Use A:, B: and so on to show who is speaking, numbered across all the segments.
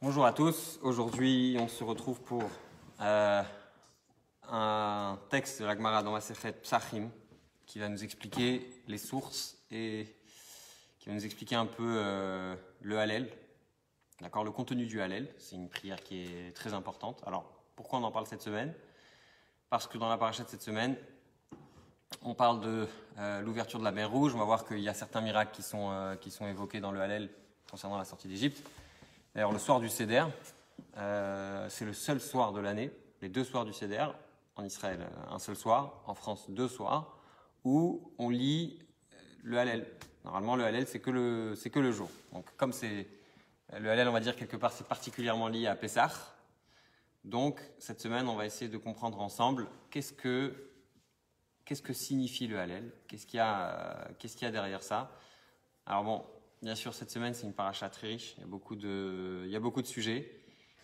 A: Bonjour à tous, aujourd'hui on se retrouve pour un texte de la Gemara dans Masechet Psachim qui va nous expliquer les sources et qui va nous expliquer un peu le Hallel, d'accord, le contenu du Hallel. C'est une prière qui est très importante. Alors pourquoi on en parle cette semaine? Parce que dans la paracha de cette semaine, on parle de l'ouverture de la mer Rouge. On va voir qu'il y a certains miracles qui sont évoqués dans le Hallel concernant la sortie d'Égypte. D'ailleurs, le soir du Seder, c'est le seul soir de l'année, les deux soirs du Seder, en Israël un seul soir, en France deux soirs, où on lit le Hallel. Normalement, le Hallel, c'est que le jour. Donc, comme c'est le Hallel, on va dire quelque part, c'est particulièrement lié à Pessah. Donc, cette semaine, on va essayer de comprendre ensemble qu'est-ce que signifie le Hallel, qu'est-ce qu'il y a derrière ça. Alors bon, bien sûr, cette semaine, c'est une paracha très riche. Il y a beaucoup de sujets.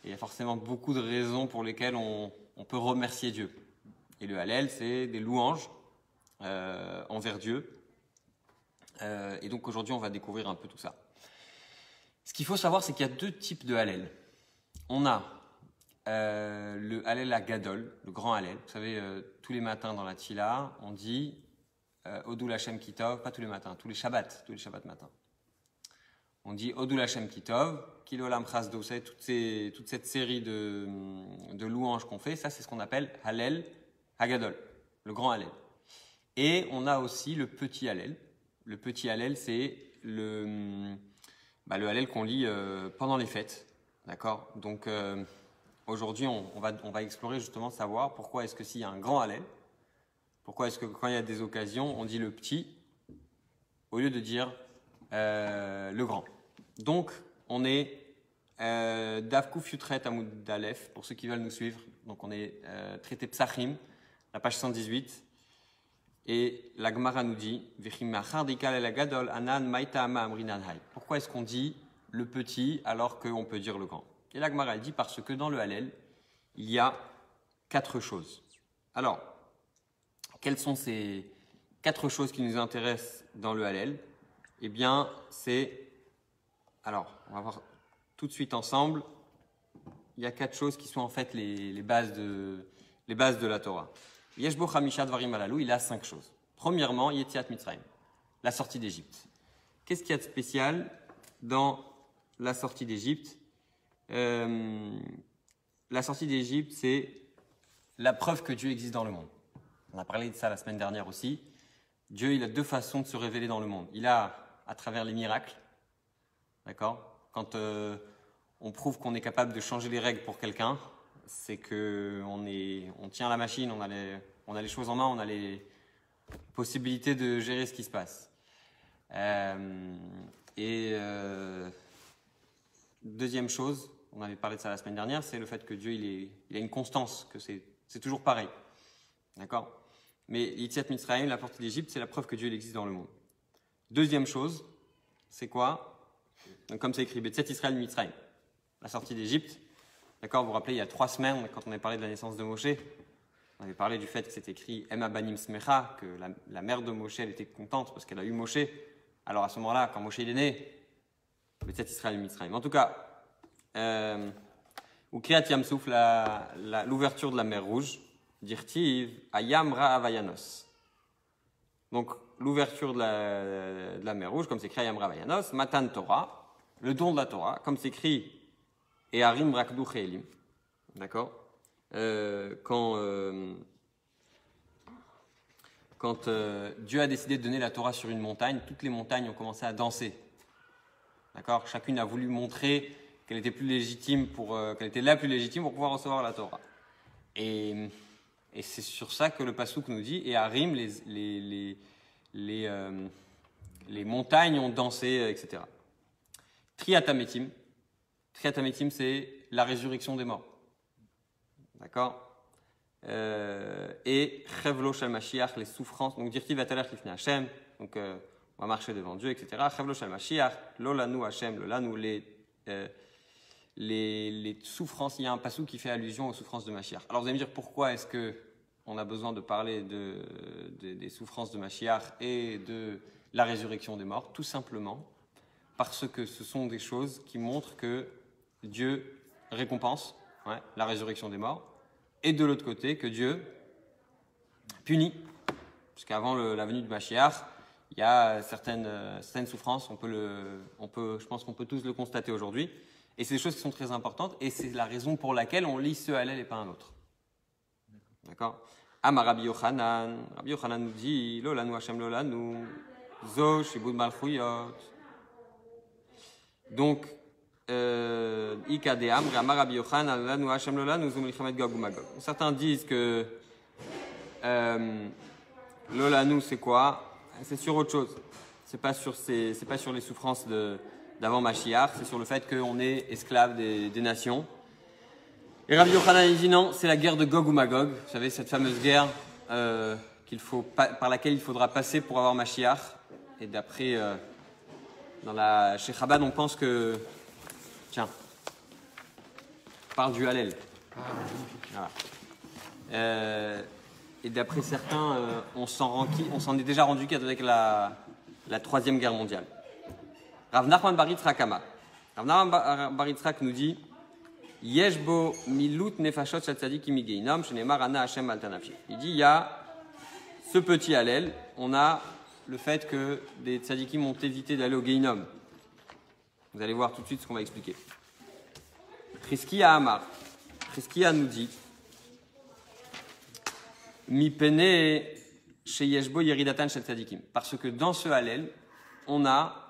A: Et il y a forcément beaucoup de raisons pour lesquelles on peut remercier Dieu. Et le Hallel, c'est des louanges envers Dieu. Et donc aujourd'hui, on va découvrir un peu tout ça. Ce qu'il faut savoir, c'est qu'il y a deux types de Hallel. On a le Hallel Agadol, le grand Hallel. Vous savez, tous les matins dans la Tfila, on dit Odou Lachem Kitov, pas tous les matins, tous les Shabbats matins. On dit Odou Lachem Kitov, Kilolam Chasdo, toute cette série de louanges qu'on fait, ça c'est ce qu'on appelle Hallel Hagadol, le grand Hallel. Et on a aussi le petit Hallel. Le petit Hallel, c'est le Hallel qu'on lit pendant les fêtes. D'accord? Donc aujourd'hui, on va explorer justement savoir pourquoi est-ce que s'il y a un grand Hallel, pourquoi est-ce que quand il y a des occasions, on dit le petit au lieu de dire le grand. Donc, on est Dav Kuf Yutret Amud Dalef, pour ceux qui veulent nous suivre. Donc, on est traité Psachim, la page 118. Et la Gemara nous dit pourquoi est-ce qu'on dit le petit alors qu'on peut dire le grand? Et la Gemara dit parce que dans le Hallel, il y a 4 choses. Alors, quelles sont ces 4 choses qui nous intéressent dans le Hallel? Eh bien, alors, on va voir tout de suite ensemble. Il y a 4 choses qui sont en fait les bases de la Torah. Yeshbo Chamisha Dvarim Alalou, il a 5 choses. Premièrement, Yetziat Mitzrayim, la sortie d'Égypte. Qu'est-ce qu'il y a de spécial dans la sortie d'Égypte? La sortie d'Égypte, c'est la preuve que Dieu existe dans le monde. On a parlé de ça la semaine dernière aussi. Dieu, il a 2 façons de se révéler dans le monde. Il a à travers les miracles, d'accord? Quand on prouve qu'on est capable de changer les règles pour quelqu'un, c'est qu'on tient la machine, on a les choses en main, on a les possibilités de gérer ce qui se passe. Deuxième chose, on avait parlé de ça la semaine dernière, c'est le fait que Dieu il a une constance, que c'est toujours pareil. D'accord? Mais Yetziat Mitzrayim, la porte d'Égypte, c'est la preuve que Dieu il existe dans le monde. Deuxième chose, c'est quoi? Donc, comme c'est écrit, Betziat Israël Mitzrayim, la sortie d'Égypte. D'accord, vous vous rappelez, il y a 3 semaines, quand on avait parlé de la naissance de Moshe, on avait parlé du fait que c'est écrit Ema Banim Smecha, que la mère de Moshe, elle était contente parce qu'elle a eu Moshe. Alors à ce moment-là, quand Moshe il est né, Betziat Israël Mitzrayim. En tout cas, ou Kriyat Yamsouf, l'ouverture de la mer Rouge, Dirtiv Ayam Ra Avayanos. Donc, l'ouverture de la mer Rouge, comme c'est écrit Ayam Ra Avayanos, Matan Torah, le don de la Torah, comme c'est écrit et Harim Rakdu Cheelim. D'accord? Quand Dieu a décidé de donner la Torah sur une montagne, toutes les montagnes ont commencé à danser. D'accord? Chacune a voulu montrer qu'elle était qu'elle était la plus légitime pour pouvoir recevoir la Torah. Et c'est sur ça que le passouk nous dit, et Harim, les montagnes ont dansé, etc. Triatametim. Triatametim, c'est la résurrection des morts. D'accord? Et Chevlo Shel Mashiach, les souffrances. Donc, Dirti Vataler Kifne Hashem. Donc, on va marcher devant Dieu, etc. Chevlo Shel Mashiach, Lolanu Hashem, Lolanu, les souffrances. Il y a un passou qui fait allusion aux souffrances de Mashiach. Alors, vous allez me dire pourquoi est-ce qu'on a besoin de parler des souffrances de Mashiach et de la résurrection des morts? Tout simplement parce que ce sont des choses qui montrent que Dieu récompense la résurrection des morts, et de l'autre côté, que Dieu punit. Parce qu'avant la venue de Mashiach, il y a certaines souffrances, je pense qu'on peut tous le constater aujourd'hui, et c'est des choses qui sont très importantes, et c'est la raison pour laquelle on lit ce Hallel et pas un autre. D'accord? Amar Rabbi Yochanan nous dit, Lolanu Hashem Lolanu, Zo Shibud Malchuyot. Donc, Ikadeam, Amar Rabbi Yochanan, Lolanu Hashem Lolanu, Zo Milchamet Gog ou Magog. Certains disent que Lolanu, c'est quoi? C'est sur autre chose. C'est pas sur les souffrances d'avant Mashiach, c'est sur le fait qu'on est esclave des nations. Et Rabbi Yochanan dit non, c'est la guerre de Gog ou Magog. Vous savez, cette fameuse guerre par laquelle il faudra passer pour avoir Mashiach. Et d'après, chez Chabad, on pense que... Tiens, on parle du Hallel. Voilà. Et d'après certains, on s'en est déjà rendu compte avec la Troisième Guerre mondiale. Rav Nachman bar Yitzhak Amar. Rav Nachman bar Yitzhak nous dit Yeshbo milut nefashot shel tzadikim migeinam shenemar ana Hashem al tanafshi. Il dit il y a ce petit Hallel, on a le fait que des tzadikim ont évité d'aller au Geinom. Vous allez voir tout de suite ce qu'on va expliquer. Chizkiya Amar. Chizkiya nous dit Mi pene sheyeshbo yeridatan shel tzadikim. Parce que dans ce Hallel, on a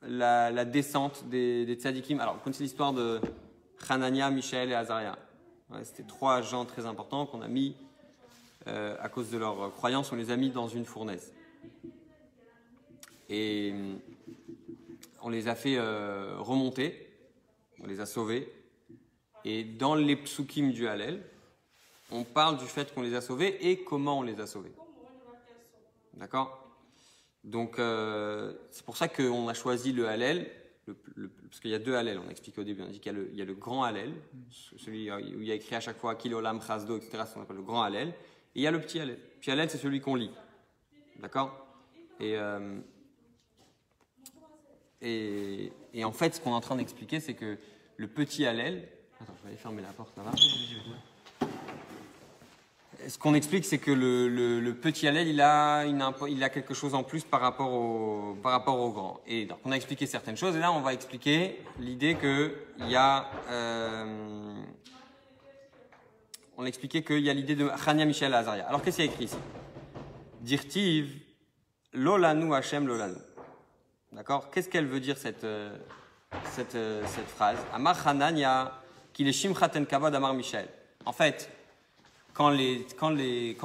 A: la descente des tzadikim. Alors, vous connaissez l'histoire de Hanania, Mishaël et Azaria. C'était trois gens très importants qu'on a mis, à cause de leur croyance, on les a mis dans une fournaise. Et on les a fait remonter, on les a sauvés. Et dans les psukim du Hallel, on parle du fait qu'on les a sauvés et comment on les a sauvés. D'accord? Donc, c'est pour ça qu'on a choisi le Hallel, parce qu'il y a deux Hallel, on a expliqué au début, on a dit qu'il y a le grand Hallel, celui où il y a écrit à chaque fois Kilolam, Chazdo, etc., c'est ce qu'on appelle le grand Hallel, et il y a le petit Hallel. Le petit Hallel, c'est celui qu'on lit. D'accord? Et en fait, ce qu'on est en train d'expliquer, c'est que le petit Hallel... Attends, je vais aller fermer la porte, ça va? Ce qu'on explique, c'est que le petit Hallel, il a quelque chose en plus par rapport au grand. Et donc, on a expliqué certaines choses, et là, on va expliquer l'idée qu'il y a... on a expliqué qu'il y a l'idée de Chania, Michel et Azaria. Alors, qu'est-ce qu'il y a écrit ici? Dirtiv, Lolanu Hashem Lolanu. D'accord? Qu'est-ce qu'elle veut dire, cette phrase? Amar Hanania, qu'il est Shimchaten Kavod Amar Michel. En fait, quand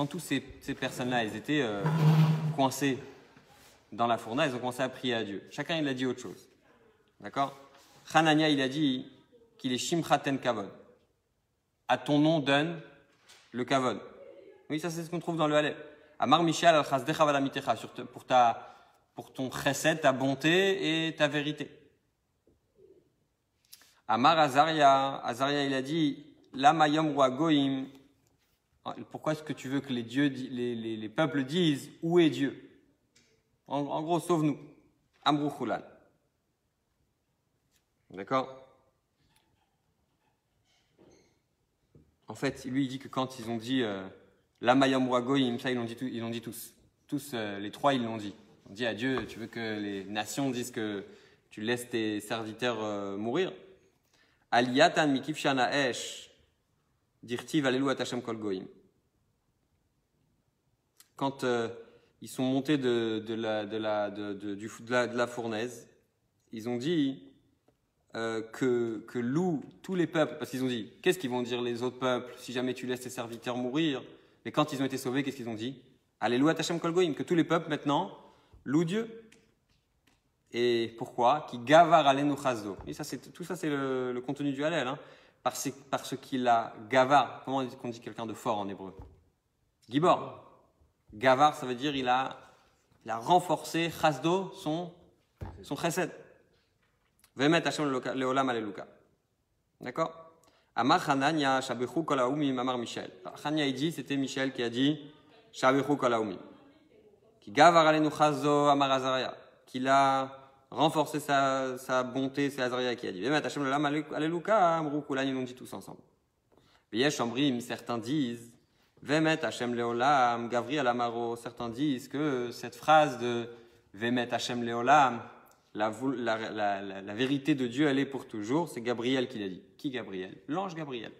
A: toutes ces personnes-là, elles étaient coincées dans la fournaise, elles ont commencé à prier à Dieu. Chacun, il a dit autre chose. D'accord? Hanania, il a dit qu'il est Shimchaten Kavod. À ton nom, donne le Kavod. Oui, ça, c'est ce qu'on trouve dans le Hallel. Amar Michel al-Chazdecha valamitecha, pour ton chesed, ta bonté et ta vérité. Amar Azaria, il a dit Lama yom wa goim. Pourquoi est-ce que tu veux que les peuples disent où est Dieu? En gros, sauve-nous. Amrou Chulan. D'accord? En fait, lui, il dit que quand ils ont dit Lama yom wa goim, ça, ils l'ont dit tous. Tous, les trois, ils l'ont dit. On dit à Dieu, tu veux que les nations disent que tu laisses tes serviteurs mourir? Aliyatan mikif shana esh. Dirtiv alelu atachem kol goim. Quand ils sont montés de la fournaise, ils ont dit que loue tous les peuples, parce qu'ils ont dit, qu'est-ce qu'ils vont dire les autres peuples si jamais tu laisses tes serviteurs mourir? Mais quand ils ont été sauvés, qu'est-ce qu'ils ont dit? Alelu atachem kol goim, que tous les peuples maintenant louent Dieu. Et pourquoi? Qui gavar alenu chazdo. Et tout ça, c'est le contenu du Hallel. Hein. Parce qu'il a gavar. Comment on dit quelqu'un de fort en hébreu? Gibor. Gavar, ça veut dire il a renforcé chazdo, son chesed. Vemet Hashem leolam aleluka. D'accord? Amar Hanania shabechu kol haumim amar Michel. Hanania, il dit, c'était Michel qui a dit shabechu kol haumim. Qui gavar alenu chazdo amar Azaria. Qu'il a renforcer sa bonté, c'est Azaria qui a dit. Vemet Hashem l'olam alléluia, Amrou Kulan, ils l'ont dit tous ensemble. Yesh Ambrim, certains disent, Vemet Hashem leolam, Gabriel Amaro, certains disent que cette phrase de Vemet Hashem leolam, la vérité de Dieu, elle est pour toujours, c'est Gabriel qui l'a dit. Qui Gabriel? L'ange Gabriel.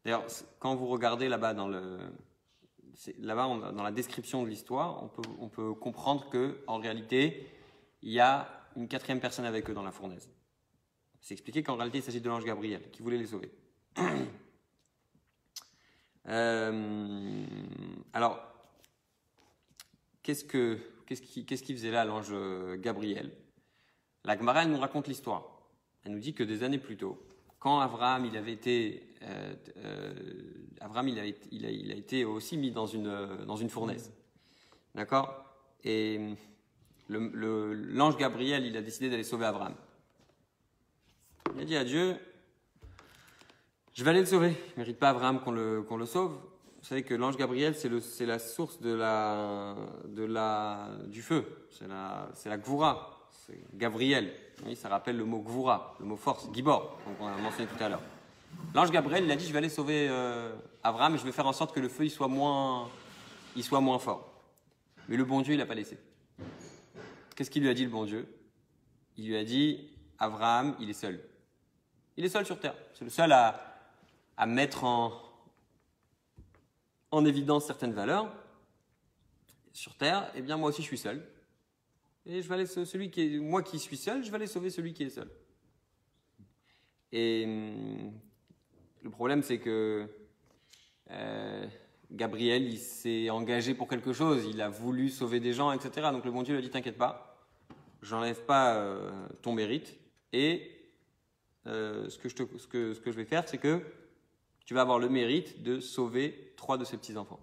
A: D'ailleurs, quand vous regardez là-bas dans la description de l'histoire, on peut comprendre que en réalité, il y a une quatrième personne avec eux dans la fournaise. C'est expliqué qu'en réalité, il s'agit de l'ange Gabriel qui voulait les sauver. Alors, qu'est-ce qu'il faisait là, l'ange Gabriel? La Gemara nous raconte l'histoire. Elle nous dit que des années plus tôt, quand Abraham il a été aussi mis dans une fournaise, d'accord? Et l'ange Gabriel il a décidé d'aller sauver Abraham. Il a dit à Dieu, je vais aller le sauver. Il ne mérite pas Abraham qu'on le sauve. Vous savez que l'ange Gabriel, c'est la source du feu. C'est la Gvura. C'est Gabriel. Oui, ça rappelle le mot Gvura, le mot force, Gibor, donc on a mentionné tout à l'heure. L'ange Gabriel, il a dit, je vais aller sauver Abraham et je vais faire en sorte que le feu il soit moins fort. Mais le bon Dieu, il n'a pas laissé. Qu'est-ce qu'il lui a dit, le bon Dieu? Il lui a dit, Abraham, il est seul. Il est seul sur terre. C'est le seul à mettre en évidence certaines valeurs sur terre. Eh bien, moi aussi, je suis seul. Et je vais aller moi qui suis seul, je vais aller sauver celui qui est seul. Et le problème, c'est que Gabriel, il s'est engagé pour quelque chose. Il a voulu sauver des gens, etc. Donc le bon Dieu lui a dit, t'inquiète pas, j'enlève pas ton mérite. Et ce que je vais faire, c'est que tu vas avoir le mérite de sauver 3 de ses petits-enfants.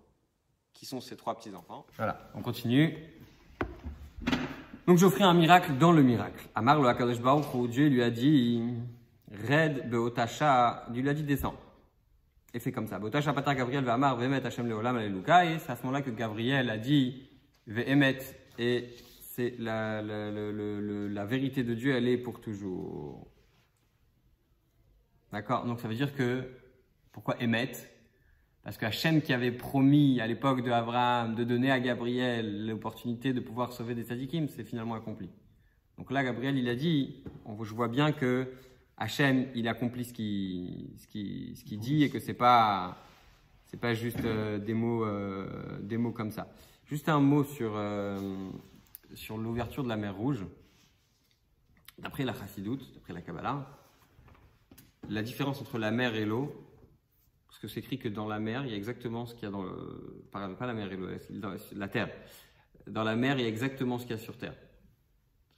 A: Qui sont ces 3 petits-enfants? Voilà, on continue. Donc j'offris un miracle dans le miracle. Amar le Hakadosh Baruch Hu, Dieu lui a dit, Red beotasha, Dieu lui a dit descends. Et fait comme ça. Beotasha patar Gabriel ve'amar ve'emet Hashem leolam alléluia. Et c'est à ce moment-là que Gabriel a dit ve'emet, et c'est la vérité de Dieu, elle est pour toujours. D'accord? Donc ça veut dire que, pourquoi émet? Parce que Hachem qui avait promis à l'époque de Abraham de donner à Gabriel l'opportunité de pouvoir sauver des tzadikim, c'est finalement accompli. Donc là, Gabriel, il a dit, je vois bien que Hachem, il accomplit ce qu'il dit et que c'est pas juste des mots comme ça. Juste un mot sur l'ouverture de la mer Rouge. D'après la Chassidoute, d'après la Kabbalah, la différence entre la mer et l'eau, parce que c'est écrit que dans la mer, il y a exactement ce qu'il y a dans pas la mer et l'eau, la terre. Dans la mer, il y a exactement ce qu'il y a sur terre.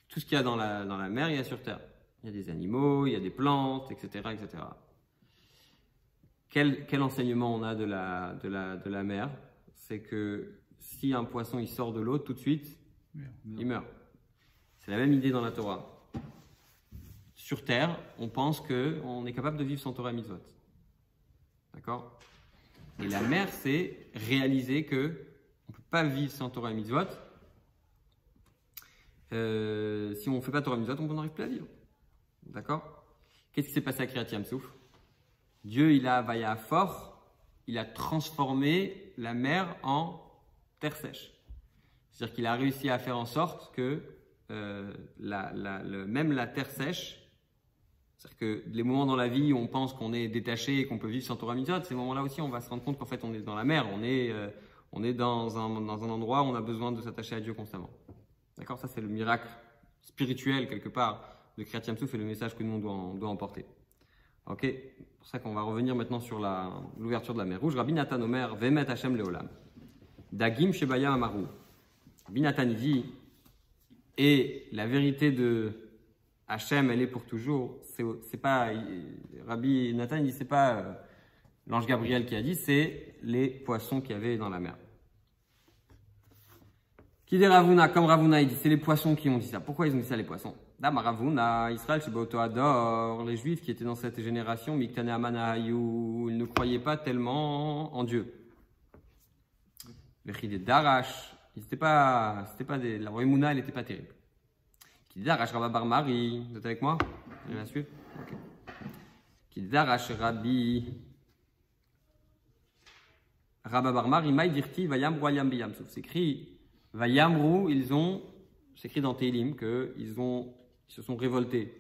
A: Tout ce qu'il y a dans la mer, il y a sur terre. Il y a des animaux, il y a des plantes, etc., etc. Quel enseignement on a de la mer? C'est que si un poisson il sort de l'eau, tout de suite, il meurt. C'est la même idée dans la Torah. Sur terre, on pense qu'on est capable de vivre sans Torah et Mitzvot. D'accord? Et la mer, c'est réaliser qu'on ne peut pas vivre sans Torah et Mitzvot. Si on ne fait pas Torah et Mitzvot, on n'arrive plus à vivre. D'accord? Qu'est-ce qui s'est passé à Kriyat Yam-Souf? Dieu, il a transformé la mer en terre sèche. C'est-à-dire qu'il a réussi à faire en sorte que même la terre sèche, c'est-à-dire que les moments dans la vie où on pense qu'on est détaché et qu'on peut vivre sans Torah Mitzvot, ces moments-là aussi, on va se rendre compte qu'en fait, on est dans la mer, on est dans un endroit où on a besoin de s'attacher à Dieu constamment. D'accord? Ça, c'est le miracle spirituel, quelque part, de Kriyat Yam-Souf et le message que nous, on doit emporter. Ok? C'est pour ça qu'on va revenir maintenant sur l'ouverture de la mer Rouge. Rabbi Nathan Omer, Vemet Hashem Leolam. Dagim Shebaya Amaru. Rabbi Nathan dit, et la vérité de Hachem, elle est pour toujours. C'est pas Rabbi Nathan dit, c'est pas l'ange Gabriel qui a dit, c'est les poissons qu'il y avait dans la mer. Qui dit Ravuna, comme Ravuna, il dit, c'est les poissons qui ont dit ça. Pourquoi ils ont dit ça, les poissons? Dama Ravuna, Israël, Shebaoto Ador, les Juifs qui étaient dans cette génération, Miktane Amanayu, ils ne croyaient pas tellement en Dieu. Les Chidé Darash, la Roemuna, elle n'était pas terrible.
B: Kidarash Rabba Bar Mari. Vous êtes avec moi? Vous allez la suivre? Ok. Kidarash Rabbi Rabba Bar Mari, Maï Dirti, Vayamru Ayam Biyamsouf. C'est écrit Vayamru, c'est écrit dans Télim qu'ils se sont révoltés.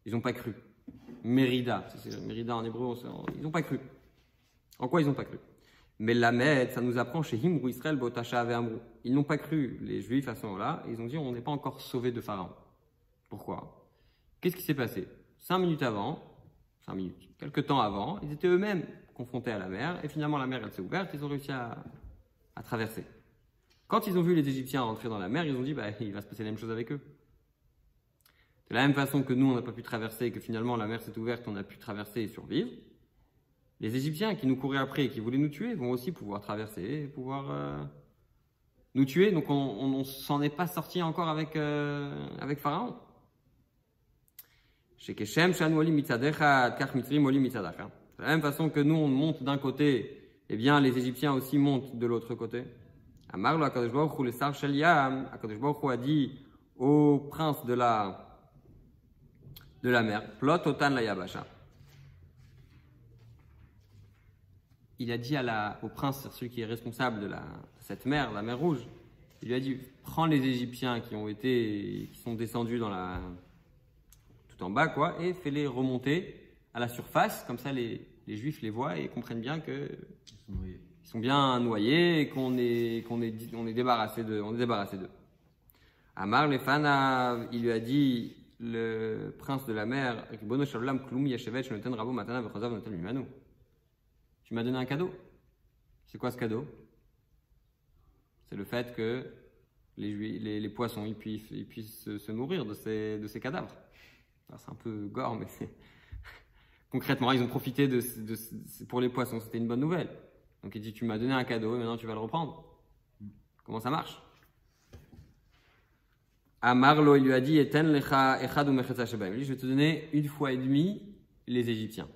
B: Ils n'ont pas cru. Mérida, Mérida en hébreu, ils n'ont pas cru. En quoi ils n'ont pas cru? Mais Lamed, ça nous apprend chez Himru Israël Botasha Aveamru. Ils n'ont pas cru, les Juifs à ce moment-là, ils ont dit on n'est pas encore sauvés de Pharaon. Pourquoi? Qu'est-ce qui s'est passé? 5 minutes, quelques temps avant, ils étaient eux-mêmes confrontés à la mer, et finalement la mer elle s'est ouverte, ils ont réussi à traverser. Quand ils ont vu les Égyptiens rentrer dans la mer, ils ont dit il va se passer la même chose avec eux. De la même façon que nous on n'a pas pu traverser, et que finalement la mer s'est ouverte, on a pu traverser et survivre. Les Égyptiens qui nous couraient après et qui voulaient nous tuer vont aussi pouvoir traverser, pouvoir nous tuer. Donc on ne s'en est pas sorti encore avec Pharaon. De la même façon que nous on monte d'un côté, eh bien les Égyptiens aussi montent de l'autre côté. Amarlo Akadosh Baruch Hu le Sar Shel Yam, Akadosh Baruch Hu a dit au prince de la mer, Plot Otan la Yabasha. Il a dit au prince, celui qui est responsable de cette mer, la mer Rouge, il lui a dit prends les Égyptiens qui sont descendus tout en bas, quoi, et fais-les remonter à la surface, comme ça les Juifs les voient et comprennent bien qu'ils sont bien noyés et qu'on est débarrassé d'eux. Amar Lefana, il lui a dit, le prince de la mer, Ribono Shalom Klum Yeshevet Shenoten Rabo Matana Bechozav Noten Mimanu. Tu m'as donné un cadeau. C'est quoi ce cadeau? C'est le fait que les poissons ils puissent se nourrir de ces cadavres. Alors, c'est un peu gore, mais concrètement, ils ont profité pour les poissons. C'était une bonne nouvelle. Donc il dit, tu m'as donné un cadeau et maintenant tu vas le reprendre. Comment ça marche? Amarlo, il lui a dit, Eten lecha echad ou mechetza shebaim. Je vais te donner 1 fois et demi les Égyptiens.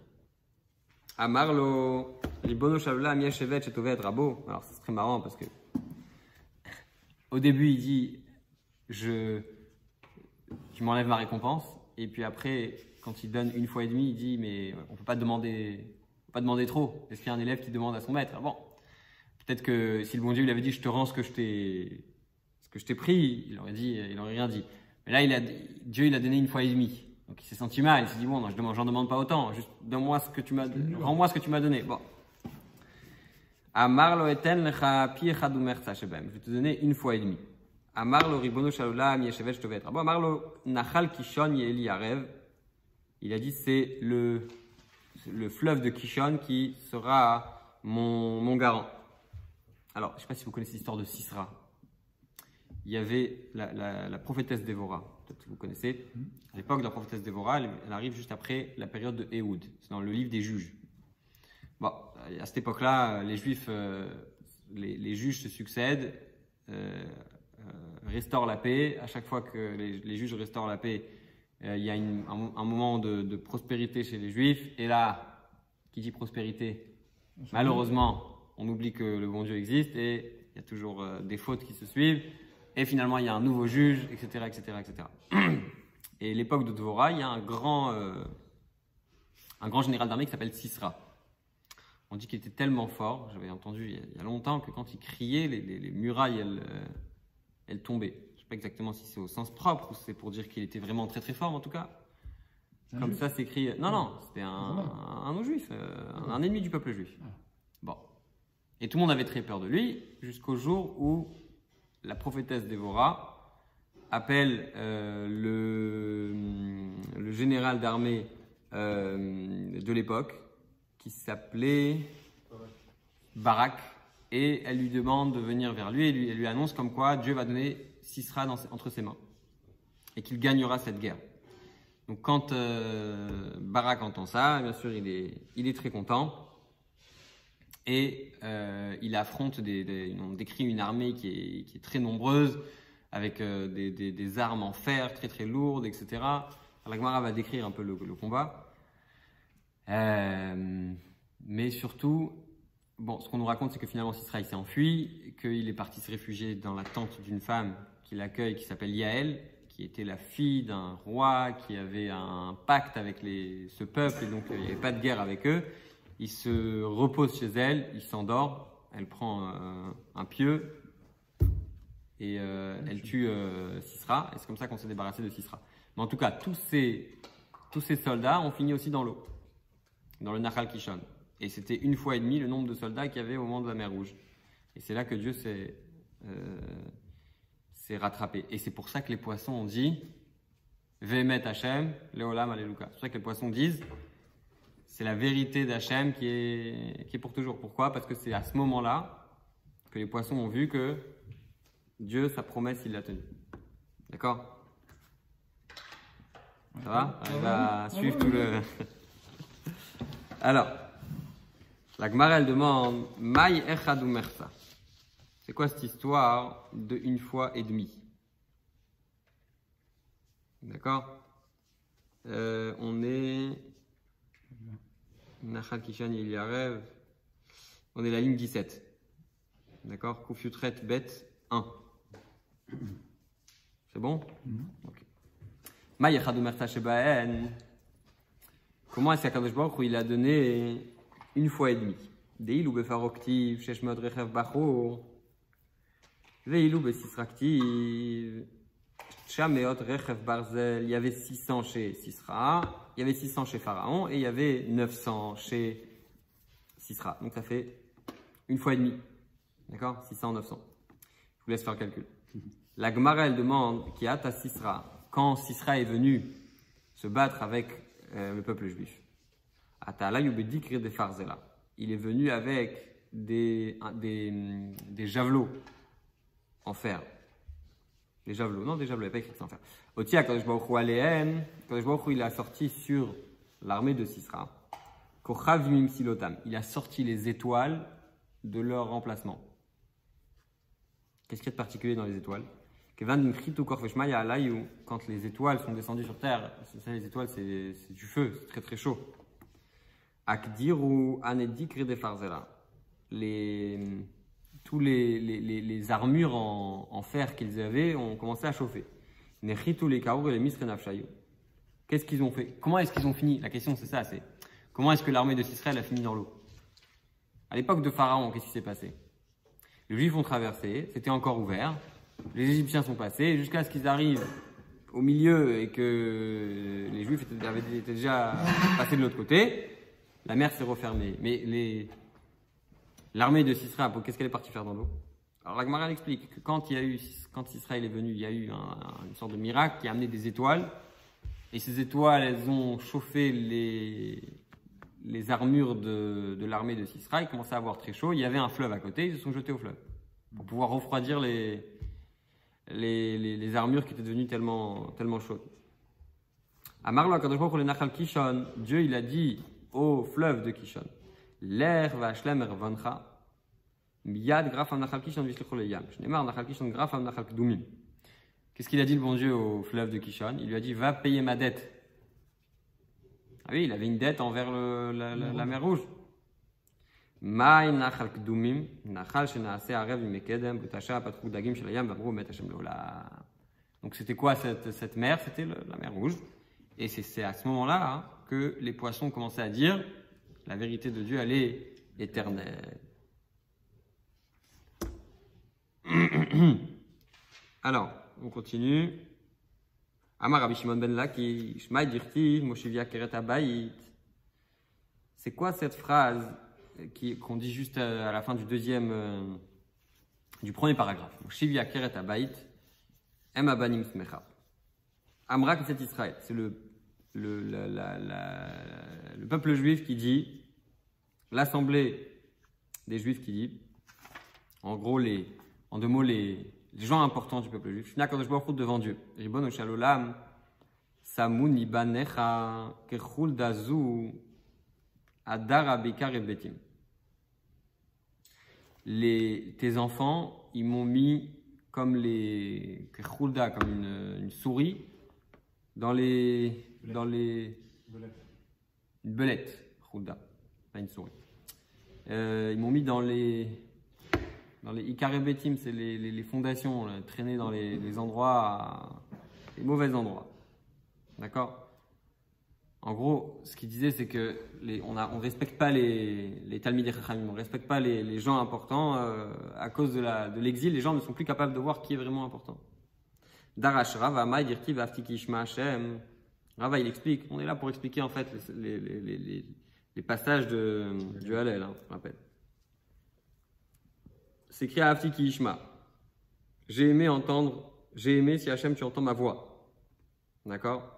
B: Amarlo, Ribono Shalom Yeshevet Shetovet Rabo. Alors c'est très marrant parce que au début il dit, tu m'enlèves ma récompense. Et puis après, quand il donne 1 fois et demi, il dit, mais on peut pas demander trop. Est-ce qu'il y a un élève qui demande à son maître? Alors bon, peut-être que si le bon Dieu lui avait dit, je te rends ce que je t'ai pris, il aurait rien dit. Mais là, Dieu il a donné 1 fois et demi. Donc il s'est senti mal. Il s'est dit, bon, non, j'en demande pas autant. Juste rends-moi ce que tu m'as donné. Bon. Amar eten lecha pi echad umertza shebem. Je vais te donner 1 fois et demi. Amar lo ribono shalom yeshevet shtovet rabo. Amar lo nachal kishon yeli yarev. Il a dit c'est le fleuve de Kishon qui sera mon garant. Alors, je ne sais pas si vous connaissez l'histoire de Sisra. Il y avait la prophétesse Dévorah, peut-être que vous connaissez. À l'époque de la prophétesse Dévorah, elle arrive juste après la période de Ehud. C'est dans le livre des juges. Bon, à cette époque-là, les Juifs, les juges se succèdent, restaurent la paix. À chaque fois que les juges restaurent la paix, il y a un moment de prospérité chez les Juifs. Et là, qui dit prospérité, malheureusement, on oublie que le bon Dieu existe et il y a toujours des fautes qui se suivent. Et finalement, il y a un nouveau juge, etc., etc., etc. Et l'époque de Dvorah, il y a un grand général d'armée qui s'appelle Sisra. On dit qu'il était tellement fort, j'avais entendu il y a longtemps, que quand il criait, les murailles, elles tombaient. Je ne sais pas exactement si c'est au sens propre ou si c'est pour dire qu'il était vraiment très très fort, en tout cas. Comme ça, c'est écrit. Non, c'était un non-juif, un ennemi du peuple juif. Bon. Et tout le monde avait très peur de lui, jusqu'au jour où la prophétesse Dévorah appelle le général d'armée de l'époque, qui s'appelait Barak, et elle lui demande de venir vers lui, et elle lui annonce comme quoi Dieu va donner Sisra entre ses mains, et qu'il gagnera cette guerre. Donc quand Barak entend ça, bien sûr il est très content, et il affronte on décrit une armée qui est très nombreuse, avec des armes en fer très très lourdes, etc. Alors, la Gemara va décrire un peu le combat. Mais surtout, bon, ce qu'on nous raconte, c'est que finalement Sisra il s'est enfui, qu'il est parti se réfugier dans la tente d'une femme qui l'accueille, qui s'appelle Yaël, qui était la fille d'un roi qui avait un pacte avec ce peuple et donc il n'y avait pas de guerre avec eux. Il se repose chez elle, il s'endort, elle prend un pieu et elle tue Sisra. Et c'est comme ça qu'on s'est débarrassé de Sisra. Mais en tout cas, tous ces soldats ont fini aussi dans l'eau, dans le Nahal Kishon. Et c'était 1,5 fois le nombre de soldats qu'il y avait au moment de la mer Rouge. Et c'est là que Dieu s'est rattrapé. Et c'est pour ça que les poissons ont dit Vehemet Hashem, Leolam Alléluia. C'est pour ça que les poissons disent c'est la vérité d'Hachem qui est pour toujours. Pourquoi? Parce que c'est à ce moment-là que les poissons ont vu que Dieu, sa promesse, il l'a tenue. D'accord? Ça va? On va suivre tout le. Alors, la Gemara, elle demande Maï Echad ou Mersa. C'est quoi cette histoire de 1,5 fois? D'accord? On est. Nahal Kishan il y a rêve. On est la ligne 17. D'accord? Koufutret Bet 1. C'est bon? Ok. Maï Echad ou Mersa Shebaen. Comment est-ce qu'Akadosh Baruch Hu il a donné 1,5 fois? Deilou befaroktiv, sheshmod rechev bachor. Veilou besisraktiv, shameot rechev barzel. Il y avait 600 chez Sisra, il y avait 600 chez Pharaon et il y avait 900 chez Sisra. Donc ça fait 1,5 fois. D'accord? 600, 900. Je vous laisse faire le calcul. La Gemara, elle demande qui a ta Sisra. Quand Sisra est venu se battre avec le peuple juif. Il est venu avec des javelots en fer. Des javelots, non, des javelots, il n'y a pas écrit en fer. Otia, Kadosh Baruch Hu, il a sorti sur l'armée de Sisra. Kochavimim silotam. Il a sorti les étoiles de leur remplacement. Qu'est-ce qu'il y a de particulier dans les étoiles? Quand les étoiles sont descendues sur terre, ça, les étoiles c'est du feu, c'est très très chaud. Akdiru anedik redefarzela. Tous les armures en fer qu'ils avaient ont commencé à chauffer. Nechitu les kaour et les misrenafshayu. Qu'est-ce qu'ils ont fait? Comment est-ce qu'ils ont fini? La question c'est ça, c'est comment est-ce que l'armée de Israël a fini dans l'eau? À l'époque de Pharaon, qu'est-ce qui s'est passé? Les Juifs ont traversé, c'était encore ouvert. Les Égyptiens sont passés jusqu'à ce qu'ils arrivent au milieu et que les Juifs étaient déjà passés de l'autre côté. La mer s'est refermée. Mais l'armée de Sisra, qu'est-ce qu'elle est partie faire dans l'eau? Alors la Gemara explique que quand Israël est venu, il y a eu une sorte de miracle qui a amené des étoiles. Et ces étoiles, elles ont chauffé les armures de l'armée de Sisra. Il commençait à avoir très chaud. Il y avait un fleuve à côté. Ils se sont jetés au fleuve pour pouvoir refroidir les armures qui étaient devenues tellement chaudes. Amarlo Kadosh Baruch Hu le Nahal Kishon, Dieu il a dit au fleuve de Kishon, l'air va shlem ervancha, miyad grafam Nahal Kishon vishlichu leyam, shneimar Nahal Kishon grafam Nahal Kdumim. Qu'est-ce qu'il a dit le bon Dieu au fleuve de Kishon? Il lui a dit va payer ma dette. Ah oui, il avait une dette envers la mer Rouge. Maï Nahal Kdumim, Nahal shenaase arev imekedem, butasha patru dagim shelayam vamru met Hashem leolam. Donc c'était quoi cette mer? C'était la mer Rouge. Et c'est à ce moment-là que les poissons commençaient à dire la vérité de Dieu, elle est éternelle. Alors, on continue. Amar Rabbi Shimon ben Laki, Shmai dirti, Moshivia keret habayit. C'est quoi cette phrase qu'on dit juste à la fin du premier paragraphe? Moshivia keret habayit, em abanim smecha. Amra c'est Israël, c'est le peuple juif qui dit, l'assemblée des juifs qui dit, en gros, en deux mots, les gens importants du peuple juif, devant Dieu. Ribon Shalolam, Samoun Ibanecha, Kechul Dazu, Adara Bekar et Betim. Tes enfants, ils m'ont mis comme Kechulda, comme une souris, dans les une belette, Khouda, pas une souris. Ils m'ont mis dans les Ikarebetim, c'est les fondations, là, traînées dans les endroits les mauvais endroits. D'accord? En gros, ce qu'il disait, c'est que on respecte pas les Talmidei Chachamim, on respecte pas les gens importants à cause de l'exil. Les gens ne sont plus capables de voir qui est vraiment important. Darash Rava, Maï Dirtiv Aftiki Ishma Hashem. Rava, il explique. On est là pour expliquer en fait les passages du Hallel, hein, je rappelle. C'est écrit à Aftiki Ishma. J'ai aimé si Hachem tu entends ma voix. D'accord?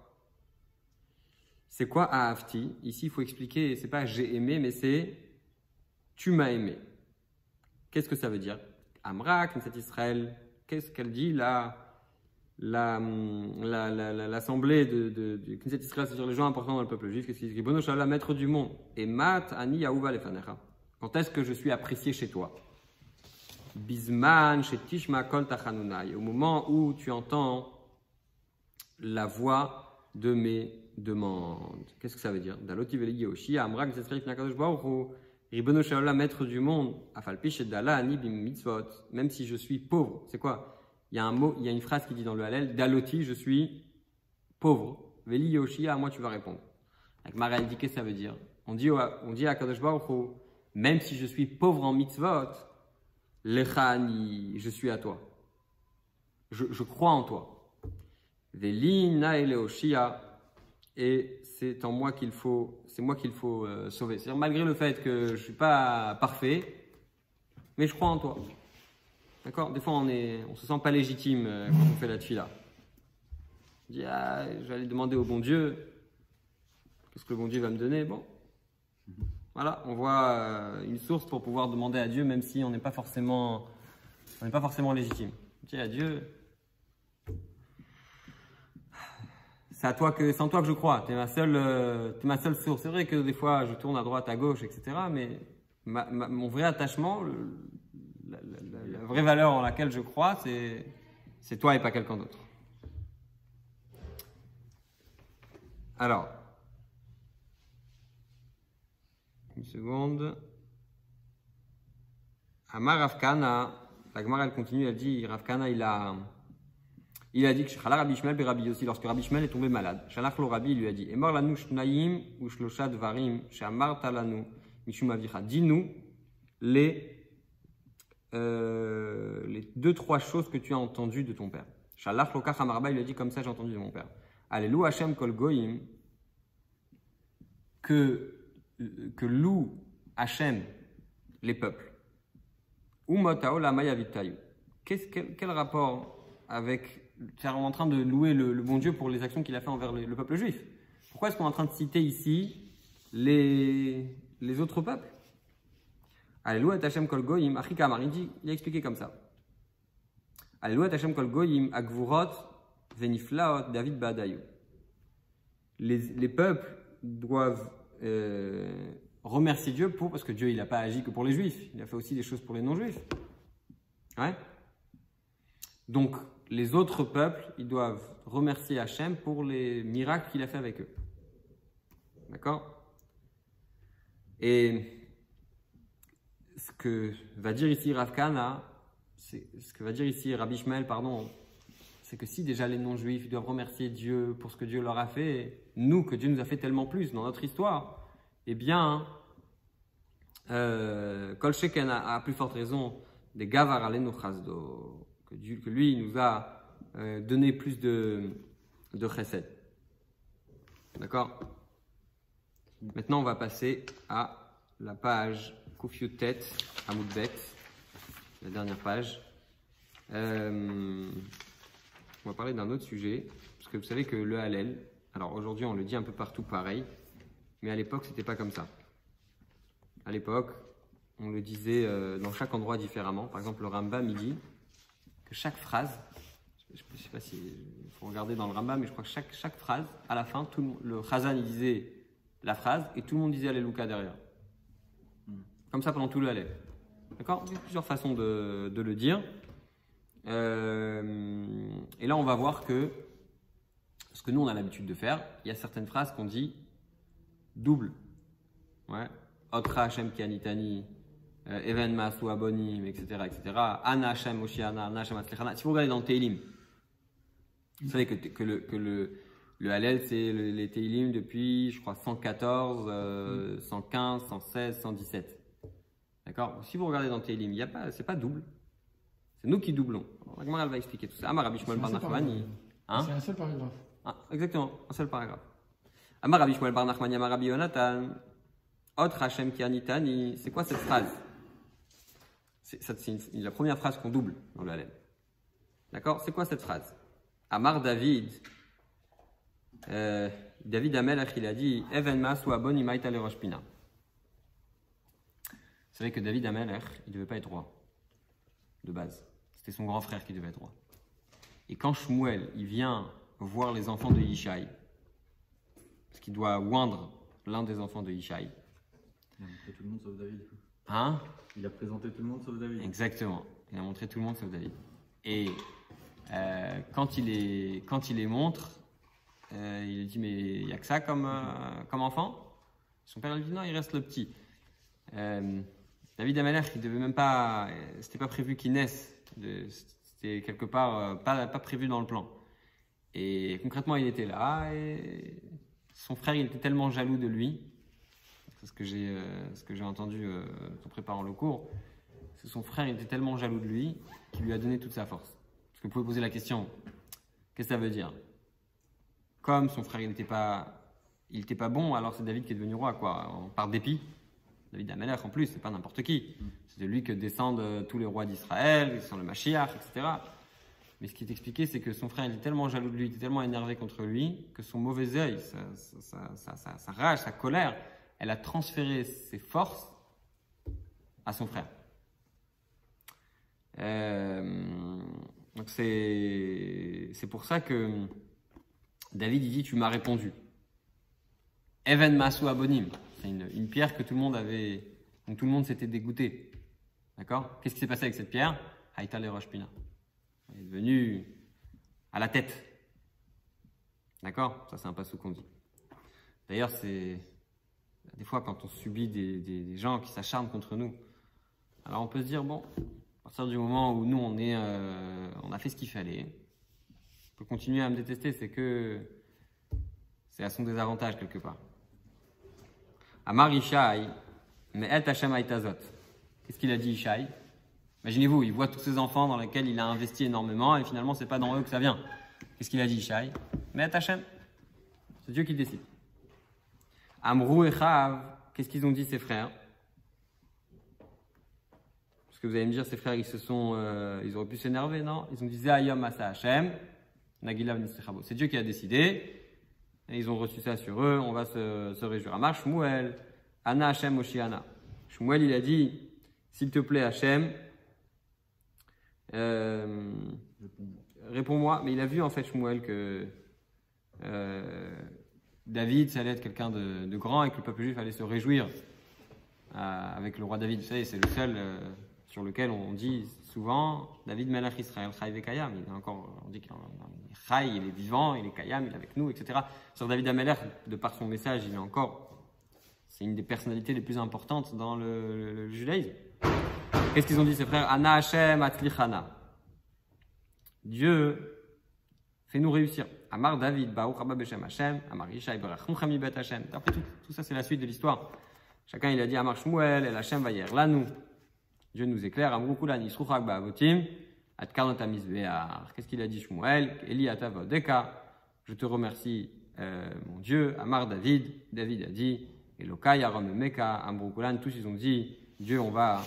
B: C'est quoi Aafti? Ici, il faut expliquer, c'est pas j'ai aimé, mais c'est tu m'as aimé. Qu'est-ce que ça veut dire? Amra, Knesset Israël, qu'est-ce qu'elle dit l'assemblée de Knesset Israël, c'est-à-dire les gens importants dans le peuple juif, qu'est-ce qu'il dit? Bono Shalom, maître du monde. Et Mat, Ani, Yahuva, Lefanecha. Quand est-ce que je suis apprécié chez toi? Bisman, chez Tishma, Kol Tachanunai. Au moment où tu entends la voix de mes demande. Qu'est-ce que ça veut dire? Daloti veligi oshi amra gzetzrif nakadosh baruch ribono shalom maître du monde afalpish dala ani bim mitzvot. Même si je suis pauvre, c'est quoi? Il y a un mot, il y a une phrase qui dit dans le Hallel, Daloti, je suis pauvre. Veli yoshi, à moi tu vas répondre. Avec Mara indiqué, ça veut dire. On dit à Kadosh baruch même si je suis pauvre en mitzvot, lecha ani, je suis à toi. Je crois en toi. Veli naele oshia. Et c'est moi qu'il faut sauver. C'est-à-dire malgré le fait que je ne suis pas parfait, mais je crois en toi. D'accord? Des fois, on ne se sent pas légitime quand on fait la tefila. On dit, je vais aller demander au bon Dieu, qu'est-ce que le bon Dieu va me donner? Bon, voilà, on voit une source pour pouvoir demander à Dieu, même si on n'est pas forcément légitime. On dit à Dieu, c'est en toi que je crois. Tu es ma seule source. C'est vrai que des fois, je tourne à droite, à gauche, etc. Mais mon vrai attachement, la vraie valeur en laquelle je crois, c'est toi et pas quelqu'un d'autre. Alors, une seconde. Amar Rav Kahana, la Gemara elle continue, elle dit, Rav Kahana il a dit que Chala Rabbi Ishmael et Rabbi Yossi, lorsque Rabbi Ishmael est tombé malade, Shalach lo Rabbi lui a dit, Emor lanu shnaim ou shlosha dvarim she'amarta lanu mishum avicha. Dis-nous les 2-3 choses que tu as entendues de ton père. Shalach lo kach amar Rabbi lui a dit, comme ça j'ai entendu de mon père. Allélu Hashem kol goyim, que loue Hashem les peuples. Umotao la mayavitayu. Quel rapport avec on est en train de louer le bon Dieu pour les actions qu'il a fait envers le peuple juif? Pourquoi est-ce qu'on est en train de citer ici les autres peuples? Alléluia Hashem kol goyim achikamar, il a expliqué comme ça. Alléluia Hashem kol goyim agvurot veniflaot David ba'adayu. Les peuples doivent remercier Dieu parce que Dieu il n'a pas agi que pour les juifs, il a fait aussi des choses pour les non-juifs. Ouais. Donc les autres peuples, ils doivent remercier Hachem pour les miracles qu'il a fait avec eux. D'accord? Et ce que va dire ici Rav Kahana, ce que va dire ici Rabbi Ishmael, pardon, c'est que si déjà les non-juifs doivent remercier Dieu pour ce que Dieu leur a fait, nous, que Dieu nous a fait tellement plus dans notre histoire, eh bien, Kol Sheken a à plus forte raison des Gavar Alenu Chasdo, que lui nous a donné plus de chesed. D'accord? Maintenant, on va passer à la page Koufiotet, Amoudbet, la dernière page. On va parler d'un autre sujet, parce que vous savez que le Hallel, alors aujourd'hui on le dit un peu partout pareil, mais à l'époque c'était pas comme ça. À l'époque, on le disait dans chaque endroit différemment. Par exemple, le Rambam il dit que chaque phrase, je ne sais pas si il faut regarder dans le Rambam, mais je crois que chaque phrase, à la fin, le Chazan il disait la phrase et tout le monde disait Alléluia derrière. Comme ça pendant tout le Hallel. D'accord? Il y a plusieurs façons de le dire. Et là, on va voir que ce que nous on a l'habitude de faire, il y a certaines phrases qu'on dit double. Ouais. Otra Hashem ki anitani, Even Masu Abonim, etc. Ana Hashem Oshiana, Ana Hashem Atzlichana. Si vous regardez dans Tehillim, Vous savez le Hallel, c'est les Teilim depuis, je crois, 114, 115, 116, 117. D'accord? Si vous regardez dans Teilim, c'est pas double. C'est nous qui doublons. La Gemara va expliquer tout ça. Amar Rabbi Shmuel bar Nachman.
C: C'est un seul paragraphe.
B: Ah, exactement, un seul paragraphe. Amar Rabbi Shmuel bar Nachman, Amar Rabbi Yonatan. Ot Hashem ki anitani. C'est quoi cette phrase? C'est la première phrase qu'on double dans le Hallel. D'accord? C'est quoi cette phrase? Amar David. David Amelach, il a dit Even Masu Abon Imaita le Rosh Pina. Vous savez que David Amelach, il ne devait pas être roi de base. C'était son grand frère qui devait être roi. Et quand Shmuel, il vient voir les enfants de Yishai, parce qu'il doit oindre l'un des enfants de Yishai.
D: Il a montré tout le monde sauf David.
B: Hein?
D: Il a présenté tout le monde sauf David.
B: Exactement. Il a montré tout le monde sauf David. Et quand il les montre, il dit mais il n'y a que ça comme enfant. Son père lui dit non, il reste le petit. David Amelech, il devait même pas, c'était pas prévu qu'il naisse. C'était quelque part pas prévu dans le plan. Et concrètement, il était là et son frère, il était tellement jaloux de lui. C'est ce que j'ai entendu en préparant le cours. C'est son frère, il était tellement jaloux de lui qu'il lui a donné toute sa force. Parce que vous pouvez poser la question, qu'est-ce que ça veut dire? Comme son frère, il n'était pas bon, alors c'est David qui est devenu roi, quoi, par dépit. David Amelech, en plus, c'est pas n'importe qui. C'est de lui que descendent tous les rois d'Israël, qui sont le Mashiach, etc. Mais ce qui est expliqué, c'est que son frère, il est tellement jaloux de lui, il était tellement énervé contre lui, que son mauvais œil, sa rage, sa colère, elle a transféré ses forces à son frère. Donc c'est pour ça que David, il dit, tu m'as répondu. Even Masu Abonim. C'est une pierre que tout le monde avait, donc tout le monde s'était dégoûté. D'accord? Qu'est-ce qui s'est passé avec cette pierre? Haïta le Rosh Pina. Elle est devenue à la tête. D'accord? Ça, c'est un passou qu'on dit. D'ailleurs, c'est des fois quand on subit des gens qui s'acharnent contre nous. Alors on peut se dire, bon, à partir du moment où nous, on a fait ce qu'il fallait, on peut continuer à me détester, c'est à son désavantage quelque part. Amar Ishai, mais El Tachem Aitazot. Qu'est-ce qu'il a dit Ishai? Imaginez-vous, il voit tous ces enfants dans lesquels il a investi énormément et finalement, c'est pas dans eux que ça vient. Qu'est-ce qu'il a dit Ishai? Mais El Tachem. C'est Dieu qui décide. Amrou et Chav, qu'est-ce qu'ils ont dit ses frères? Parce que vous allez me dire, ses frères, ils auraient pu s'énerver, non? Ils ont dit Zayam Asa Hashem, Nagilav Nisrechabo. C'est Dieu qui a décidé. Et ils ont reçu ça sur eux, on va se réjouir. Amar Shmuel, Ana Hashem Oshiana. Shmuel, il a dit, s'il te plaît Hashem, réponds-moi. Mais il a vu en fait Shmuel que David, ça allait être quelqu'un de grand et que le peuple juif allait se réjouir avec le roi David. Vous savez, c'est le seul sur lequel on dit souvent David Melach Israël, Chai Vekayam. Il est encore, on dit qu'il est Chai, il est vivant, il est Kayam, il est avec nous, etc. Sur David Amelech, de par son message, il est encore, c'est une des personnalités les plus importantes dans le judaïsme. Qu'est-ce qu'ils ont dit ces frères? Ana Hashem Atzlichana. Dieu, fais-nous réussir. Amar David, Baruch Haba Beshem Hashem, Amar Yishai Barachum Chami Bet Hashem. Après tout ça, c'est la suite de l'histoire. Chacun, il a dit Amar Shmuel, El Hashem Vayer Lanu. Dieu nous éclaire, Amrou Kulan Yisruchak Ba'avotim, Atkarnot Amizbear. Qu'est-ce qu'il a dit Shmuel? Eli Atavodeka. Je te remercie, mon Dieu. Amar David. David a dit Elokai Aram Meka, Amrou Kulan. Tous ils ont dit Dieu, on va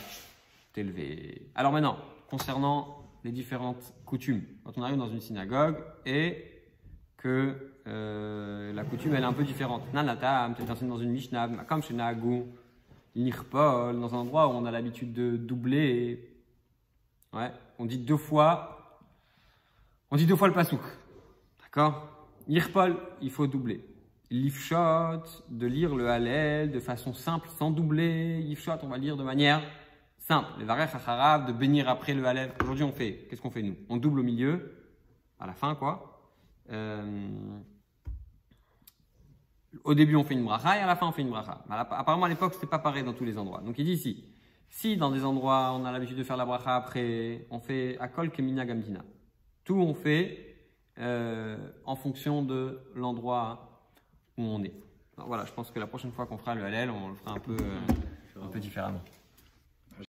B: t'élever. Alors maintenant, concernant les différentes coutumes, quand on arrive dans une synagogue et que la coutume elle est un peu différente. Nanatam, peut-être dans une Mishnah, comme chez Nagou. L'irpol, dans un endroit où on a l'habitude de doubler. Ouais, on dit deux fois le pasouk. D'accord? L'irpol, il faut doubler. L'ifshot, de lire le Hallel de façon simple, sans doubler. L'ifshot, on va lire de manière simple. Les varech hacharav, de bénir après le Hallel. Aujourd'hui, qu'est-ce qu'on fait nous? On double au milieu, à la fin, quoi. Au début, on fait une bracha et à la fin, on fait une bracha. Apparemment, à l'époque, c'était pas pareil dans tous les endroits. Donc, il dit ici, si dans des endroits, on a l'habitude de faire la bracha après, on fait akol kemina gamdina. Tout, on fait en fonction de l'endroit où on est. Alors voilà, je pense que la prochaine fois qu'on fera le Hallel, on le fera un peu différemment.